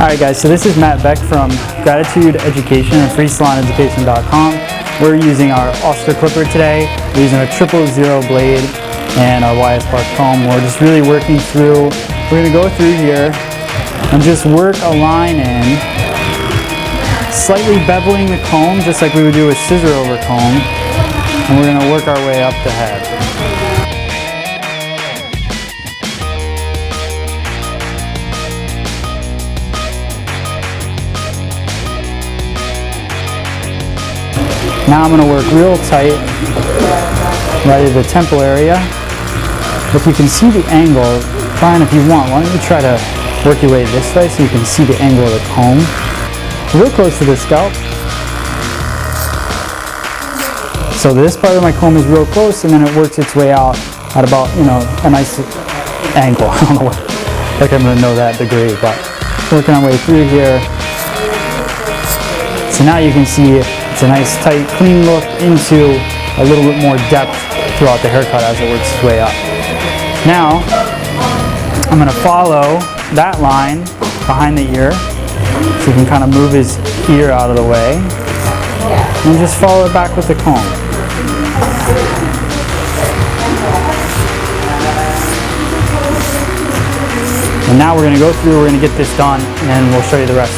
Alright guys, so this is Beck from Gratitude Education and stylists.com. We're using our Oscar clipper today. We're using a 000 blade and our YS Park comb. We're just really working through, we're going to go through here and just work a line in, slightly beveling the comb just like we would do a scissor over comb, and we're going to work our way up the head. Now I'm going to work real tight right at the temple area. If you can see the angle, Brian, if you want, why don't you try to work your way this way so you can see the angle of the comb. Real close to the scalp. So this part of my comb is real close, and then it works its way out at about, a nice angle. I don't know like I'm going to know that degree, but working our way through here. So now you can see it's a nice tight clean look into a little bit more depth throughout the haircut as it works its way up. Now I'm going to follow that line behind the ear so you can kind of move his ear out of the way and just follow it back with the comb. And now we're going to go through, we're going to get this done, and we'll show you the rest.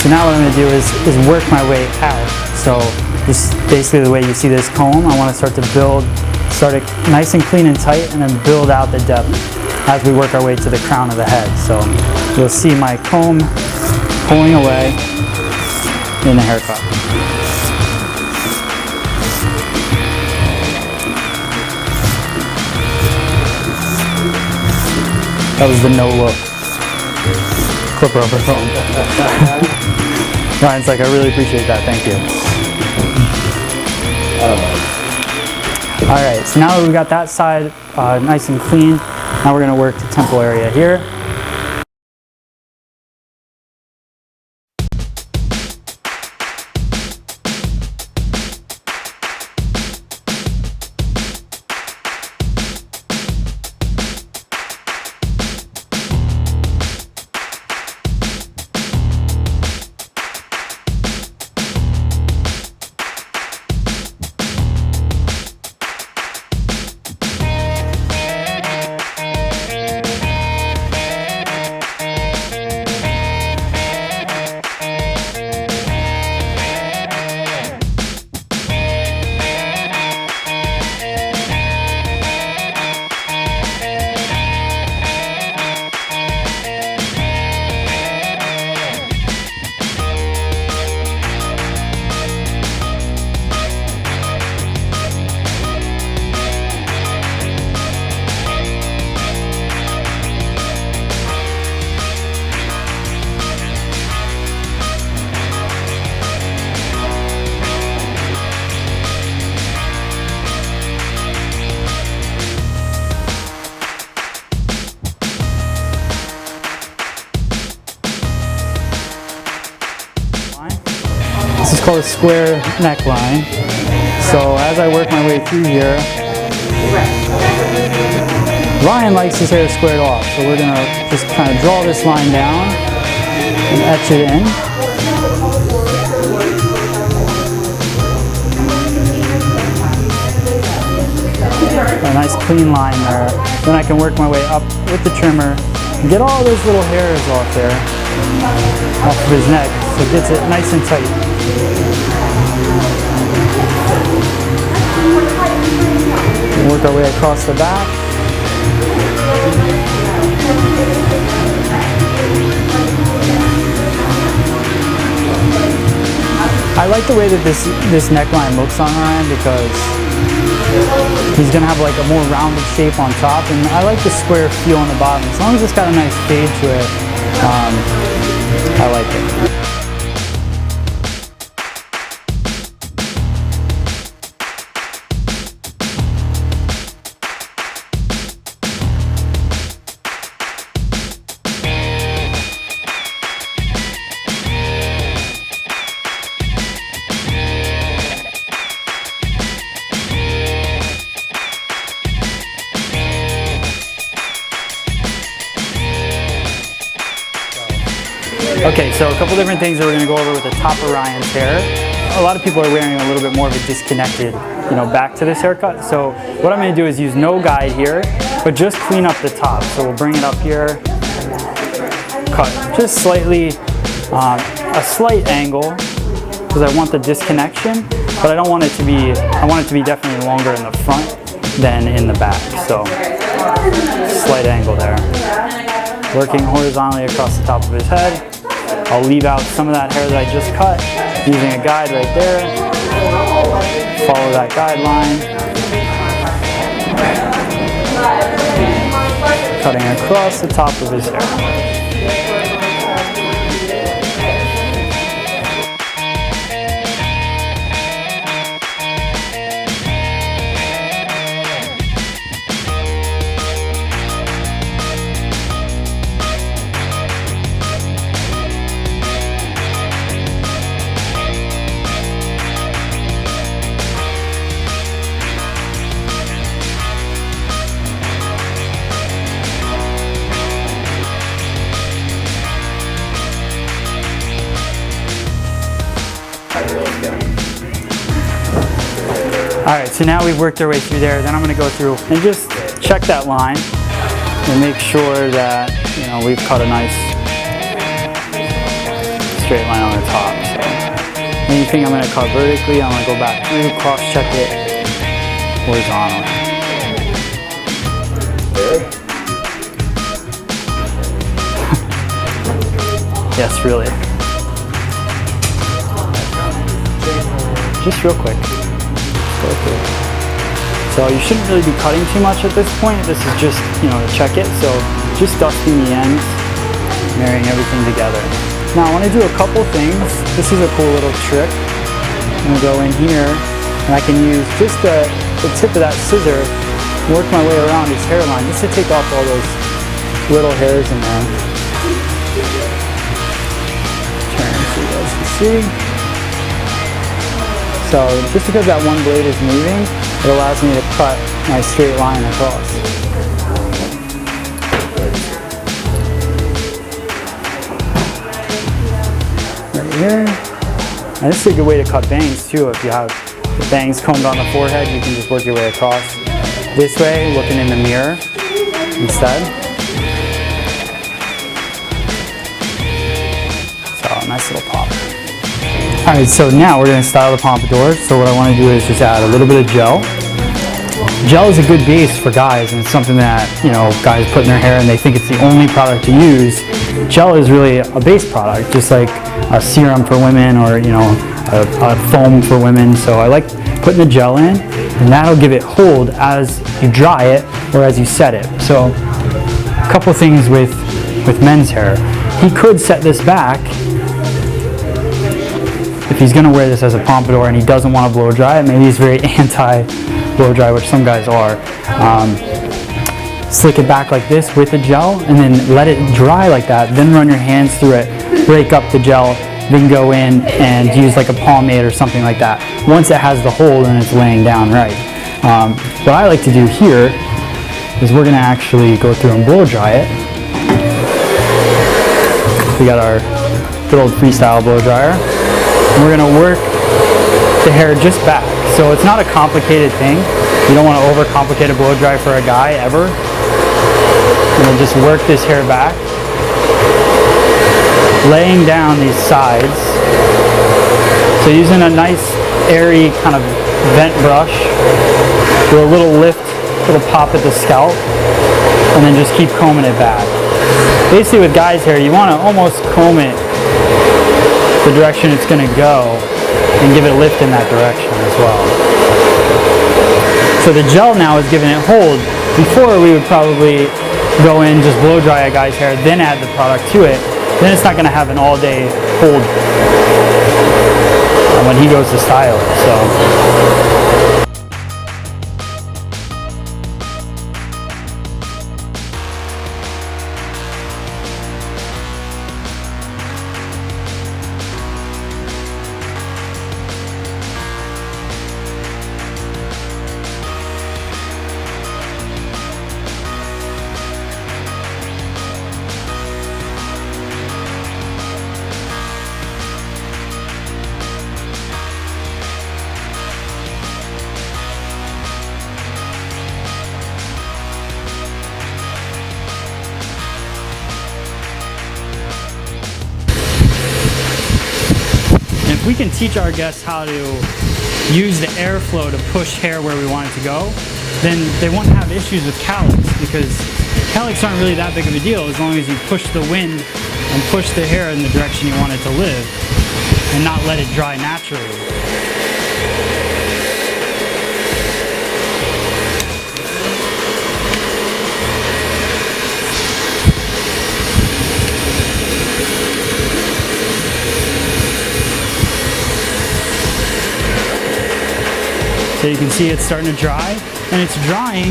So now what I'm going to do is work my way out. So just basically the way you see this comb, I want to start it nice and clean and tight, and then build out the depth as we work our way to the crown of the head. So you'll see my comb pulling away in the haircut. That was the no look. Clipper over phone. Ryan's like, I really appreciate that, thank you. Alright, so now that we've got that side nice and clean, now we're going to work the temple area here. This is called a square neckline. So as I work my way through here, Ryan likes his hair squared off. So we're going to just kind of draw this line down and etch it in. A nice clean line there. Then I can work my way up with the trimmer and get all those little hairs off there, off of his neck, so it gets it nice and tight. Work our way across the back. I like the way that this neckline looks on Ryan because he's going to have like a more rounded shape on top, and I like the square feel on the bottom. As long as it's got a nice fade to it, I like it. Okay, so a couple different things that we're going to go over with the top of Ryan's hair. A lot of people are wearing a little bit more of a disconnected, back to this haircut. So what I'm going to do is use no guide here, but just clean up the top. So we'll bring it up here, cut just slightly, a slight angle, because I want the disconnection, but I don't want it to be, I want it to be definitely longer in the front than in the back. So slight angle there. Working horizontally across the top of his head. I'll leave out some of that hair that I just cut, using a guide right there. Follow that guideline. Cutting across the top of his hair. Alright, so now we've worked our way through there. Then I'm going to go through and just check that line and make sure that, we've cut a nice straight line on the top. So anything I'm going to cut vertically, I'm going to go back through, cross-check it horizontally. Yes, really. Just real quick. So you shouldn't really be cutting too much at this point. This is just, to check it. So just dusting the ends, marrying everything together. Now I want to do a couple things. This is a cool little trick. I'm going to go in here and I can use just the tip of that scissor, work my way around his hairline just to take off all those little hairs in there. Turn so you guys can see. So just because that one blade is moving, it allows me to cut my straight line across. Right here. And this is a good way to cut bangs too. If you have the bangs combed on the forehead, you can just work your way across this way, looking in the mirror instead. So nice little pop. Alright, so now we're going to style the pompadour. So what I want to do is just add a little bit of gel. Gel is a good base for guys, and it's something that, guys put in their hair and they think it's the only product to use. Gel is really a base product, just like a serum for women or, a foam for women. So I like putting the gel in, and that'll give it hold as you dry it or as you set it. So a couple things with men's hair. He could set this back if he's going to wear this as a pompadour and he doesn't want to blow dry it. Maybe he's very anti blow dry, which some guys are. Slick it back like this with the gel and then let it dry like that. Then run your hands through it, break up the gel, then go in and use like a pomade or something like that. Once it has the hold and it's laying down right. What I like to do here is we're going to actually go through and blow dry it. We got our good old freestyle blow dryer. And we're going to work the hair just back. So it's not a complicated thing. You don't want to overcomplicate a blow dry for a guy ever. And then just work this hair back, laying down these sides. So using a nice airy kind of vent brush, do a little lift, little pop at the scalp, and then just keep combing it back. Basically with guys' hair, you want to almost comb it the direction it's going to go and give it a lift in that direction as well. So the gel now is giving it hold. Before we would probably go in, just blow dry a guy's hair, then add the product to it. Then it's not going to have an all-day hold when he goes to style it. So. we can teach our guests how to use the airflow to push hair where we want it to go, then they won't have issues with cowlicks, because cowlicks aren't really that big of a deal as long as you push the wind and push the hair in the direction you want it to live and not let it dry naturally. So you can see it's starting to dry, and it's drying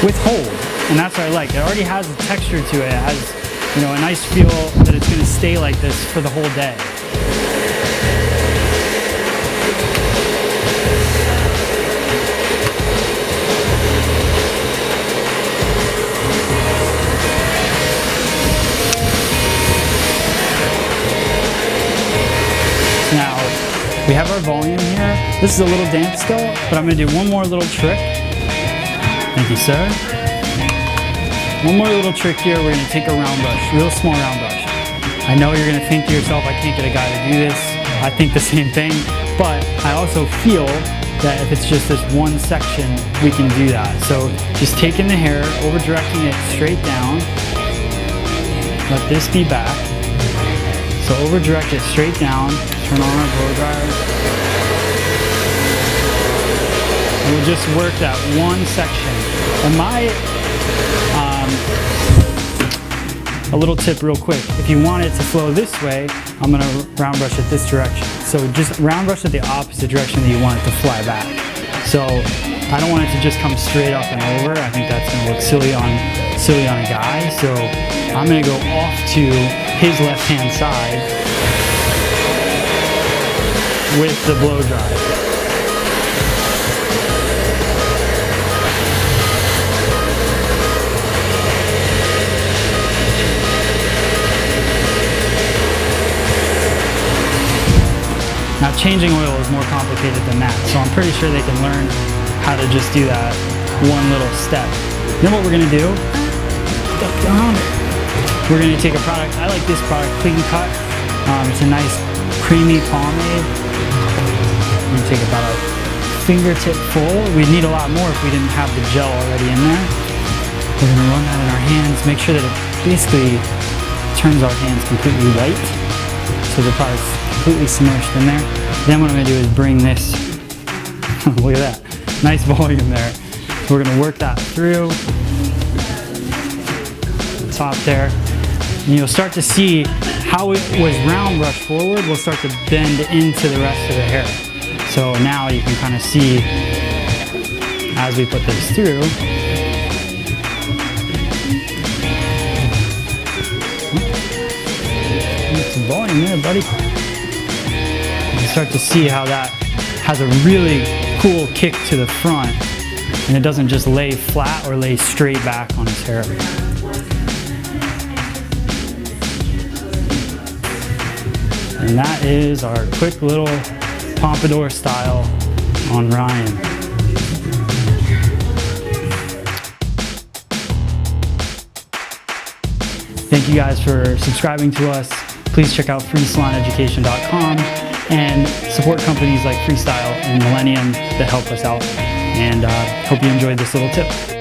with hold, and that's what I like. It already has a texture to it. It has, you know, a nice feel that it's going to stay like this for the whole day. Now, we have our volume here. This is a little damp still, but I'm going to do one more little trick. Thank you, sir. One more little trick here. We're going to take a round brush, real small round brush. I know you're going to think to yourself, I can't get a guy to do this. I think the same thing, but I also feel that if it's just this one section, we can do that. So just taking the hair, over directing it straight down. Let this be back. So over direct it straight down. Turn on our blow dryer. And we'll just work that one section. And a little tip real quick. If you want it to flow this way, I'm gonna round brush it this direction. So just round brush it the opposite direction that you want it to fly back. So I don't want it to just come straight up and over. I think that's gonna look silly on a guy. So I'm gonna go off to his left-hand side with the blow dryer. Now changing oil is more complicated than that, so I'm pretty sure they can learn how to just do that one little step. Then what we're gonna do, we're gonna take a product, I like this product, Clean Cut. It's a nice creamy pomade. I'm gonna take about a fingertip full. We'd need a lot more if we didn't have the gel already in there. We're gonna run that in our hands, make sure that it basically turns our hands completely white, so the product's completely submerged in there. Then what I'm going to do is bring this, look at that, nice volume there. So we're going to work that through the top there. And you'll start to see how it was round brush forward will start to bend into the rest of the hair. So now you can kind of see as we put this through. Get some volume there, buddy. You start to see how that has a really cool kick to the front, and it doesn't just lay flat or lay straight back on his hair. And that is our quick little Pompadour style on Ryan. Thank you guys for subscribing to us. Please check out freesaloneducation.com and support companies like Freestyle and Millennium that help us out. And hope you enjoyed this little tip.